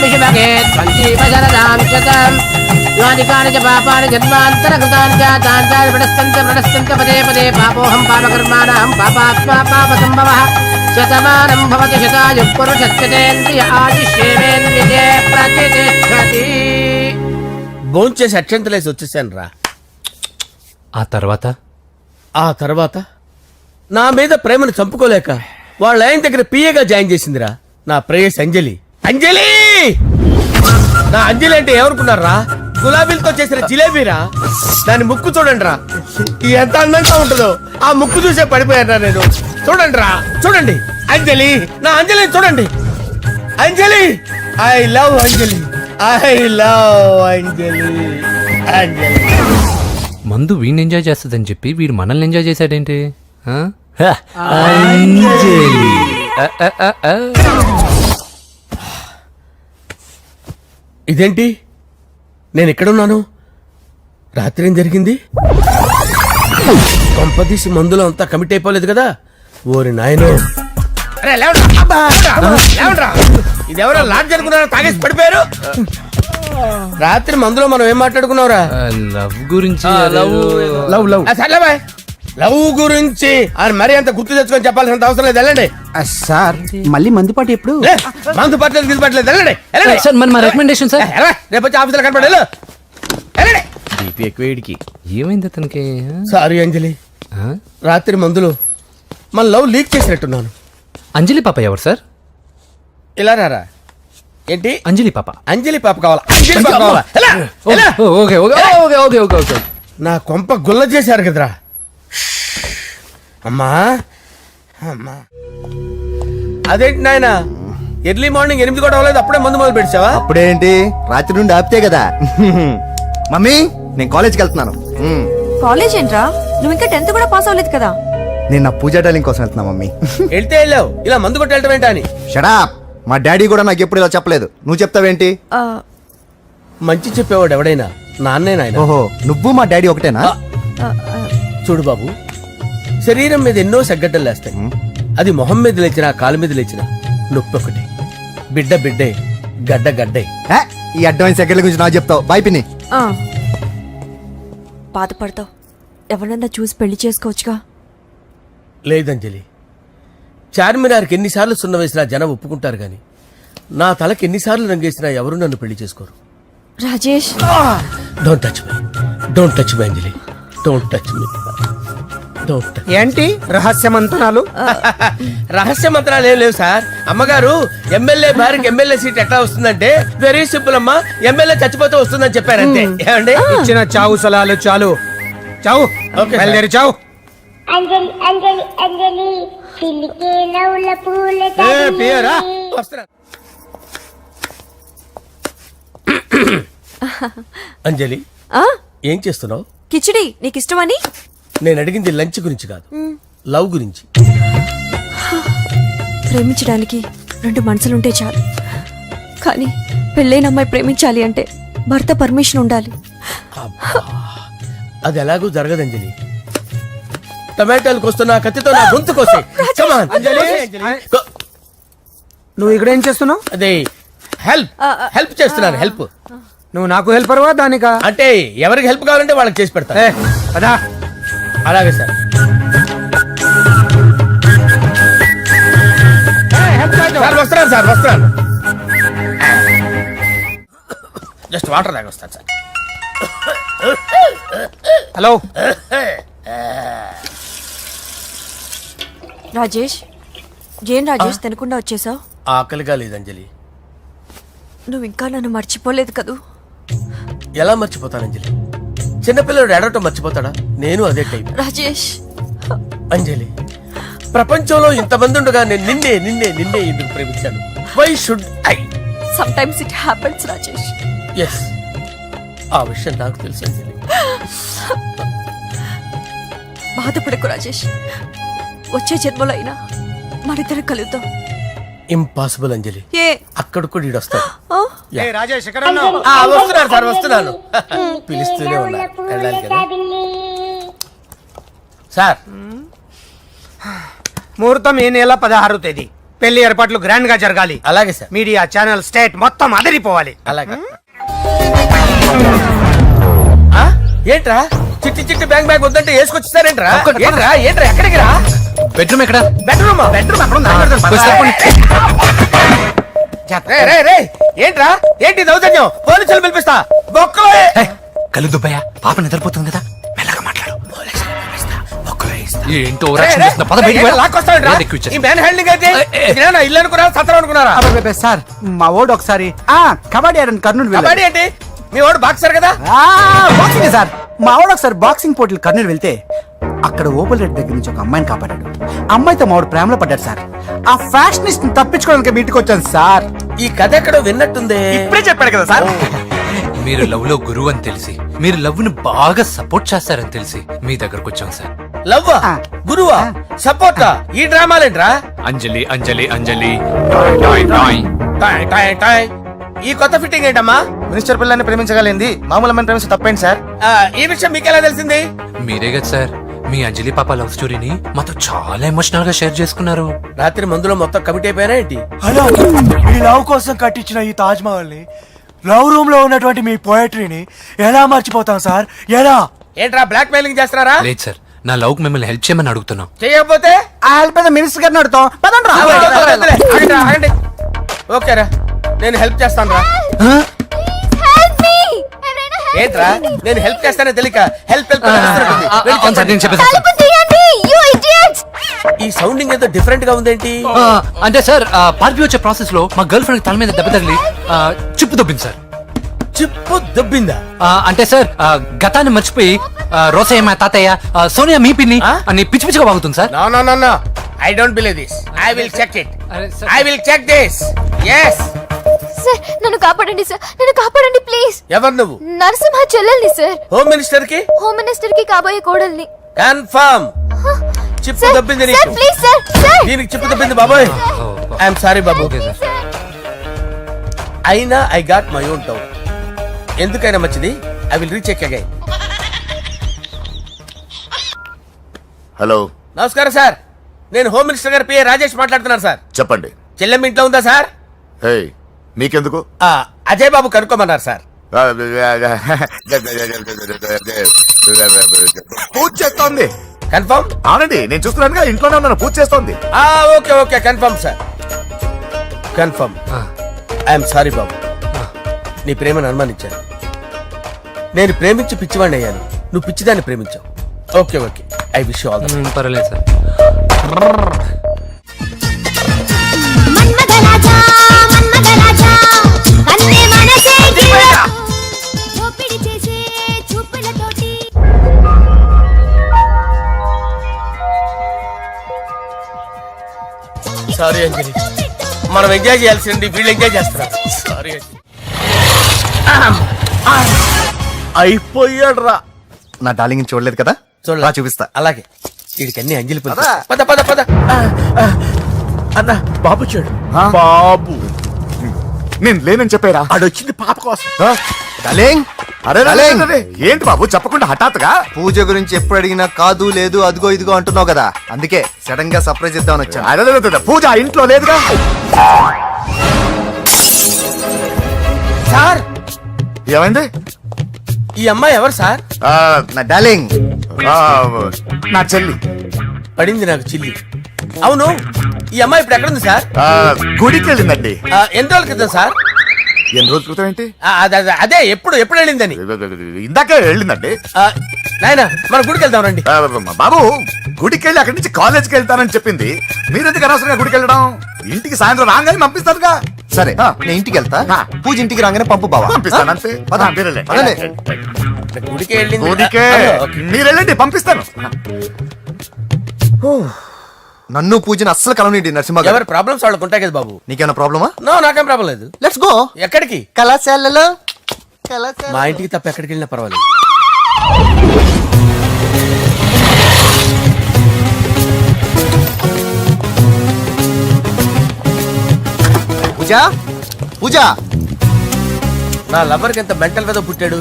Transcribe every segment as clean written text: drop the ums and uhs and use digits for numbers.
శుభగే సంజీవశరదాం శతం యోనికాని చ పాపాని జన్మాంతరకృతాని చ తాని ప్రడస్తంత పదే పదే పాపోహం పాపకర్మాణం పాపాత్మా పాపసంభవః శతమానం భవతి శతాయుః పురుషస్యేంద్రియ ఆయుష్యేంద్రియే ప్రతిష్ఠతి. భోంచేసి అక్షంతలేసి వచ్చేసాను రా. ఆ తర్వాత నా మీద ప్రేమను చంపుకోలేక వాళ్ళ ఆయన దగ్గర పిఏగా జాయిన్ చేసిందిరా నా ప్రేయస్ అంజలి. అంజలి నా అంజలి అంటే ఎవరుకున్నారా? గులాబీలతో చేసిన జిలేబీరా. దాని ముక్కు చూడండి రా, ఎంత అందంగా ఉంటుందో. ఆ ముక్కు చూసే పడిపోయారా నేను. చూడండి రా, చూడండి అంజలి, నా అంజలి చూడండి. Anjali, I love Anjali, I love Anjali. Anjali మందు వీడిని ఎంజాయ్ చేస్తుందని చెప్పి వీడు మనల్ని ఎంజాయ్ చేశాడేంటి? ఇదేంటి, నేను ఎక్కడున్నాను? రాత్రి ఏం జరిగింది? కొంపదీసి మందులో అంతా కమిట్ అయిపోలేదు కదా? ఓరి నాయనో, ఇదెవరో లాడ్జ్ అనుకున్నారా? తాగేసి పడిపోయారు. రాత్రి మందులో మనం ఏం మాట్లాడుకున్నావురా? లవ్ గురించి. సర్లే బాయ్, లవ్ గురించి మరీ అంత గుర్తు తెచ్చుకొని చెప్పాల్సినంత అవసరం లేదు. వెళ్ళండి సార్. మళ్ళీ మందుపాటి ఎప్పుడు? మందు పట్టలేదు, గిల్లు పట్టలేదు. వెళ్ళండి సార్, మరి మా రికమెండేషన్ సార్. రేపు వచ్చి ఆఫీసులో కనపడి ఎక్కువేడికి. ఏమైంది అతనికి? సారీ అంజలి, రాత్రి మందులో మన లవ్ లీక్ చేసినట్టున్నాను. అంజలి పాప ఎవరు సార్? ఇలా రారా. ఏంటి అంజలి పాప? అంజలి పాప కావాలా? అంజలి పాప కావాలా? Okay okay okay okay okay okay. నా కొంప గుల్ల చేశారు కదరా. అమ్మా అమ్మా, అదేంటి నాయన, ఎర్లీ మార్నింగ్ 8 కూడా అవ్వలేదు, అప్పుడే మందు మొదలు పెడిచావా? అప్పుడేంటి, రాత్రి నుండి ఆపితే కదా. మమ్మీ, నేను కాలేజ్కి వెళ్తున్నాను. కాలేజ్ ఏంట్రా? నువ్వు ఇంకా 10th కూడా పాస్ అవ్వలేదు కదా. నేను నా పూజా డాలింగ్ కోసం వెళ్తున్నా మమ్మీ. వెళ్తే వెళ్ళావు, ఇలా మందు కొట్టి వెళ్ళటం ఏంటా అని. షడా, మా డాడీ కూడా నాకు ఎప్పుడు ఇలా చెప్పలేదు. నువ్వు చెప్తావేంటి? మంచి చెప్పేవాడు ఎవడైనా నాన్నే నాయన. ఓహో, నువ్వు మా డాడీ ఒకటేనా? చూడు బాబు, శరీరం మీద ఎన్నో సగ్గడ్డలు లేస్తాయి. అది మొహం మీద లేచినా కాలు మీద లేచినా నొప్పి ఒకటి. బిడ్డ బిడ్డే, గడ్డ గడ్డే. ఈ అడ్వాన్స్ సెకండ్ల గురించి నాకు చెప్తావు. బాయ్ పిన్ని. బాధపడతావు, ఎవరన్నా చూసి పెళ్లి చేసుకోవచ్చుగా. లేదంజలి, చార్మినార్కి ఎన్నిసార్లు సున్న వేసినా జనం ఒప్పుకుంటారు గాని నా తలకి ఎన్నిసార్లు రంగేసినా ఎవరు నన్ను పెళ్లి చేసుకోరు. Rajesh, don't touch me, don't touch me Anjali, don't touch me. ఏంటి రహస్య మంత్రాలు? రహస్య మంత్రాలు ఏం లేవు సార్. అమ్మగారు ఎమ్మెల్యే భార్యకి ఎమ్మెల్యే సీట్ ఎట్లా వస్తుందంటే వెరీ సింపుల్ అమ్మా, ఎమ్మెల్యే చచ్చిపోతే వస్తుందని చెప్పారంతే. ఏమండి, ఇచ్చిన చావు సలాలు చాలు. చావు, బయలుదేరి చావు. అంజలి అంజలి అంజలి చిలికే నవ్వుల పూల వస్తున్నా. అంజలి, ఏం చేస్తున్నావు? కిచిడి నీకు ఇష్టమని. నేను అడిగింది లంచ్ గురించి కాదు, లవ్ గురించి. ప్రేమించడానికి 2 మనసులుంటే చాలు, కానీ పెళ్ళైన అమ్మాయి ప్రేమించాలి అంటే భర్త పర్మిషన్ ఉండాలి. అది ఎలాగూ జరగదంజలి. టమాటాలు కోస్తున్నా కత్తితో నా గొంతు కోసే. నువ్వు ఇక్కడ ఏం చేస్తున్నావు? అదే హెల్ప్ చేస్తున్నాను. హెల్ప్. నువ్వు నాకు హెల్పర్వా దానికా? అంటే ఎవరికి హెల్ప్ కావాలంటే వాళ్ళకి చేసి పెడతా. అలాగే సార్. సార్ వస్తున్నాను, సార్ వస్తున్నాను. జస్ట్ వాటర్ తాగి వస్తాను సార్. హలో రాజేష్, ఏం రాజేష్ తినకుండా వచ్చేసావు? ఆకలిగా లేదు అంజలి. నువ్వు ఇంకా నన్ను మర్చిపోలేదు కదూ? ఎలా మర్చిపోతాను అంజలి? చిన్నపిల్లడు ఏడవటం మర్చిపోతాడా? నేను అదే టైప్. రాజేష్, అంజలి, ప్రపంచంలో ఇంతమంది ఉండగా నేను నిన్నే నిన్నే నిన్నే ఎందుకు ప్రేమించాను? Why should I? Sometimes it happens Rajesh. Yes, ఆ విషయం నాకు తెలుసు అంజలి. బాధపడకు రాజేష్, వచ్చే జన్మలో అయినా మనిద్దరం కలుద్దాం. ఇంపాసిబుల్ అంజలి. ఏ అక్కడ కూడా ఈడొస్తాడు. రాజేష్, వస్తున్నాను సార్, వస్తున్నాను. పిలుస్తూనే ఉన్నా, వెళ్ళాలి కదా సార్. ముహూర్తం ఈ నెల 16వ తేదీ. పెళ్లి ఏర్పాట్లు గ్రాండ్ గా జరగాలి. అలాగే సార్. మీడియా ఛానల్ స్టేట్ మొత్తం అదిరిపోవాలి. అలాగే. ఆ? ఏంట్రా చిట్టి చిట్టి బ్యాంక్ బ్యాగ్ వద్దంటే వేసుకొచ్చేసారేంట్రా? ఏంట్రా ఏంట్రా ఎక్కడికి రా? బెడ్రూమ్ ఎక్కడ? బెడ్రూమ్ అక్కడ ఉందా? రే రే ఏంట్రా ఏంటి దౌర్జన్యం? పోలీసులు పిలిపిస్తా. బొక్కలో కళ్ళు దుబ్బయ్యా, పాప నిద్రపోతుంది కదా, మెల్లగా మాట్లాడు. ఏంటో లాక్కొస్తాడు. ఈ మ్యాన్ హ్యాండింగ్ అయితే ఇదేనా ఇల్లు అనుకున్నారా సత్రం అనుకున్నారా? సార్ మా ఓడు ఒకసారి కబడ్డీ ఆడని కర్నూలు కబడ్డీ ఏంటి? మీ వాడు బాక్సర్ కదా? Boxing sir. మా ఓడు ఒకసారి బాక్సింగ్ పోటీలు కర్నూలు వెళ్తే అక్కడ ఓపెల్ రెడ్డి దగ్గర నుంచి ఒక అమ్మాయిని కాపాడాడు. అమ్మాయితో మా వాడు ప్రేమలో పడ్డాడు సార్. ఆ ఫ్యాషనిస్ట్ తప్పించుకోవడానికి మీటికి వచ్చాను సార్. ఈ కథ ఎక్కడో విన్నట్టుంది. ఇప్పుడే చెప్పాడు కదా సార్. మీరు లవ్ లో గురువు అని తెలిసి, మీరు లవ్ ని బాగా సపోర్ట్ చేస్తారని తెలిసి మీ దగ్గరకు వచ్చాం సార్. లవ్వా గురువా సపోర్టా? ఈ డ్రామాలేంట్రా? అంజలి అంజలి అంజలి. టాయ్ టాయ్ టాయ్. ఈ కొత్త ఫిట్టింగ్ ఏంటమ్మా? మినిస్టర్ పిల్లల్ని ప్రేమించగలిగింది మామూలు అమ్మని ప్రేమించి తప్పేంటి సార్? ఈ విషయం మీకెలా తెలిసింది? మీరే కదా సార్ మీ అంజలి పాప లవ్ స్టోరీని మాతో చాలా ఎమోషనల్ గా షేర్ చేసుకున్నారు. రాత్రి మందులో మొత్తం కమిట్ అయిపోయారా ఏంటి? హలో, మీ లవ్ కోసం కట్టించిన ఈ తాజ్ మహల్ ని, లవ్ రూమ్ లో ఉన్నటువంటి మీ పోయట్రీని ఎలా మర్చిపోతాం సార్? ఎలా? ఏంట్రా బ్లాక్ మెయిలింగ్ చేస్తున్నారా? లేదు సార్, నా లవ్ మిమ్మల్ని హెల్ప్ చేయమని అడుగుతున్నాం. చేయకపోతే ఆ హెల్ప్ మినిస్టర్ గారిని అడుగుతాం. పదండ్రా. ఆగండి, ఆగండి. ఓకేరా నేను హెల్ప్ చేస్తాను రా. ఏంట్రా నేను హెల్ప్ చేస్తానే తెలియక హెల్ప్ హెల్ప్ అవును సార్, నేను చెప్పేసి ఈ సౌండింగ్ ఏదో డిఫరెంట్ గా ఉందేంటి? అంటే సార్ పార్టీ వచ్చే ప్రాసెస్ లో మా గర్ల్ ఫ్రెండ్ తల మీద దెబ్బ తగిలి చిప్పు దొబ్బింది సార్. చిప్పు దొబ్బిందా? అంటే సార్ గతాన్ని మర్చిపోయి రోసయ్య మా తాతయ్య, సోనియా మీ పిన్ని అని పిచ్చి పిచ్చిగా వాగుతుంది sir. No no no no, I don't believe this. I will check it. అరే sir. I will check this. yes. Sir నన్ను కాపాడండి సార్, నన్ను కాపాడండి ప్లీజ్. ఎవరు నువ్వు? నరసింహ చెల్లెల్ని సార్, హోమ్ మినిస్టర్ కి హోమ్ మినిస్టర్ కి కాబోయే కోడల్ని. కన్ఫర్మ్ చిప్పు సార్, దొబ్బింది సార్, నీకు. Please sir, sir. దీనికి చిప్పు దొబ్బింది బాబోయ్. ఐఎమ్ సారీ బాబు. Okay sir. అయినా I got my own doubt. ఎందుకైనా మంచిది I will recheck again. Hello, నమస్కారం సార్, నేను హోమ్ మినిస్టర్ గారి పిఏ రాజేష్ మాట్లాడుతున్నాను సార్. చెప్పండి. చెల్లెమ్మ ఇంట్లో ఉందా సార్? హే, మీకెందుకు? అజయ్ బాబు కనుక్కోమన్నారు సార్. పూజ చేస్తోంది. కన్ఫర్మ్? అవునండి, నేను చూస్తున్నానుగా, ఇంట్లోనే ఉన్నాను, పూజ చేస్తోంది. Okay okay confirm sir, confirm. I'm sorry బాబు, నీ ప్రేమను అనుమానించాను. నేను ప్రేమించి పిచ్చివాడిని అయ్యాను, నువ్వు పిచ్చిదాన్ని ప్రేమించావు. Okay okay, I wish all the పర్వాలేదు సార్. మన్మథరాజా మన్మథరాజా కన్నే మనసే దోపిడి చేసే చూపులతోటి. సారీ అంజలి, మనం ఎంజాయ్ చేయాల్సింది వీళ్ళు ఎంజాయ్ చేస్తున్నారు. సారీ అంజలి. అయిపోయాడు రా. నా డార్లింగ్ చూడలేదు కదా, చూడలా? చూపిస్తా. అలాగే వీడికి అన్ని అంజలి పిలుపు. పద. పద పద పద. అన్న బాబు చూడు. బాబు, నేను లేనని చెప్పారా? ఆడొచ్చింది పాప కోసం. డార్లింగ్, అరే డార్లింగ్. ఏంటి బాబు చెప్పకుండా హఠాత్తుగా? పూజ గురించి ఎప్పుడు అడిగినా కాదు లేదు అదిగో ఇదిగో అంటున్నావు కదా, అందుకే సడన్ గా సర్ప్రైజ్ ఇద్దామని వచ్చాను. అరే, పూజ ఇంట్లో లేదుగా. సార్ ఏమైంది? ఈ అమ్మాయి ఎవరు సార్? నా డార్లింగ్, నా చెల్లి. పడింది నాకు చిల్లి. అవును, ఈ అమ్మాయి ఇప్పుడు ఎక్కడుంది సార్? గుడికి వెళ్ళిందండి. ఎన్ని రోజుల క్రితం సార్? ఎన్ని రోజుల క్రితం ఏంటి? అదే ఎప్పుడు ఎప్పుడు వెళ్ళిందని. ఇందాకే వెళ్ళిందండి. నాయన మన గుడికి వెళ్దాం రండి. బాబు, గుడికి వెళ్ళి అక్కడి నుంచి కాలేజ్కి వెళ్తానని చెప్పింది. మీరెందుకు అనవసరంగా గుడికి వెళ్ళడం? ఇంటికి సాయంత్రం రాగానే పంపిస్తానుగా. సరే నేను ఇంటికి వెళ్తా, పూజ ఇంటికి రాగానే పంపు బావా. పంపిస్తాను అంతే. పద. మీరెళ్ళండి. పదండి. గుడికి వెళ్ళింది. గుడికే మీరు వెళ్ళండి, పంపిస్తాను. నన్ను పూజని అస్సలు కలవనిండి నరసింహ గారు. ఎవరి ప్రాబ్లమ్స్ వాళ్ళకు ఉంటాయి కదా బాబు. నీకేమైనా ప్రాబ్లమా? నో, నాకేం ప్రాబ్లం లేదు. Let's go. ఎక్కడికి? కళాశాలలో. మా ఇంటికి తప్ప ఎక్కడికి వెళ్ళినా పర్వాలేదు. పూజ, పూజ. నా లవర్కి ఎంత మెంటల్ మీద పుట్టాడు.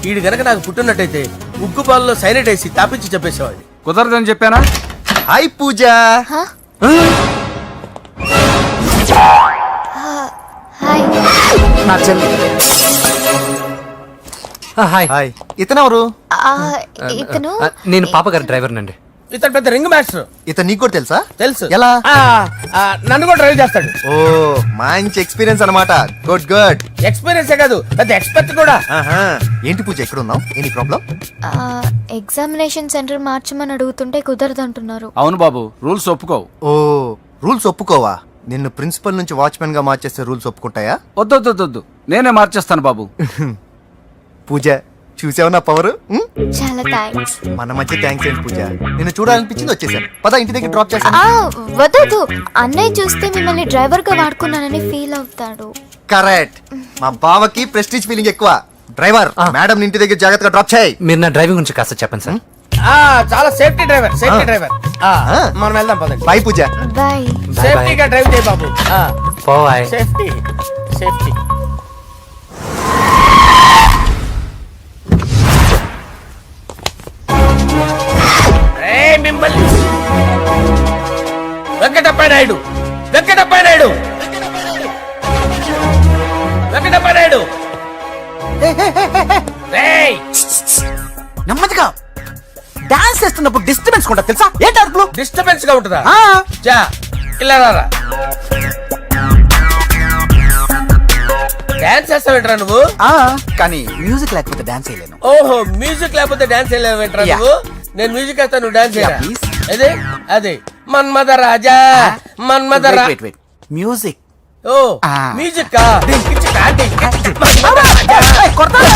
వీడు గనక నాకు పుట్టినట్టయితే ఉగ్గు పాలలో సైనట్ వేసి తాపించి చెప్పేసేవాడిని. కుదరదని చెప్పానా? హాయ్ పూజ. నా చెల్లి. హాయ్ హాయ్ ఇతనెవరు? ఇతను నేను పాప గారి డ్రైవర్ నండి. ఇతను పెద్ద రింగ్ మాస్టర్. ఇతను నీకు కూడా తెలుసా? తెలుసు. ఎలా? నన్ను కూడా డ్రైవ్ చేస్తాడు. ఓ మంచి ఎక్స్పీరియన్స్ అన్నమాట. Good good. ఎక్స్పీరియన్సే కాదు, పెద్ద ఎక్స్పర్ట్ కూడా. ఏంటి పూజ ఎక్కడ ఉన్నావు? Any problem? ఎగ్జామినేషన్ సెంటర్ మార్చమని అడుగుతుంటే కుదరదంటున్నారు. అవును బాబు, రూల్స్ ఒప్పుకోవు. ఓ రూల్స్ ఒప్పుకోవా? నిన్ను ప్రిన్సిపల్ నుంచి వాచ్మెన్ గా మార్చేస్తే రూల్స్ ఒప్పుకుంటాయా? వద్దు, నేనే మార్చేస్తాను బాబు. పూజ చూసావు నా పవర్? చాలా థ్యాంక్స్. మన మధ్య థ్యాంక్స్ ఏంటి పూజ, నిన్ను చూడాలనిపించింది వచ్చేసాను. పద ఇంటి దగ్గర డ్రాప్ చేస్తాను. వద్దు, అన్నయ్య చూస్తే మిమ్మల్ని డ్రైవర్ గా వాడుకున్నానని ఫీల్ అవుతాడు. కరెక్ట్. మా బావకి ప్రెస్టీజ్ ఫీలింగ్ ఎక్కువ. డ్రైవర్ మేడం ఇంటి దగ్గర జాగ్రత్తగా డ్రాప్ చేయి. మీరు నా డ్రైవింగ్ గురించి కాస్త చెప్పండి సార్. చాలా సేఫ్టీ డ్రైవర్. మనం వెళ్దాం పదండి. బై పూజ. బాయ్. సేఫ్టీగా డ్రైవ్ చేయి బాబు. బాయ్. Safety safety. మిమ్మల్ని వెంకటప్ప నాయుడు రేయ్, నెమ్మదిగా డాన్స్ చేస్తున్నప్పుడు డిస్టర్బెన్స్ కూడా తెలుసా? ఏంటి అరుపులు? డిస్టర్బెన్స్ గా ఉంటుందా? ఆ, జా ఇలా రారా. డాన్స్ చేస్తావేంట్రా నువ్వు? ఆ, కానీ మ్యూజిక్ లేకపోతే డాన్స్ చేయలేను. ఓహో, మ్యూజిక్ లేకపోతే డాన్స్ వేయలేవేంట్రా Yeah. నువ్వు? నేను మ్యూజిక్ వేస్తా, నువ్వు డాన్స్ Yeah, చేయరా? please. అదే మన్మద రాజా మన్మద రా. Wait. మ్యూజిక్. ఓ Ah. మ్యూజిక్ కొడతాను.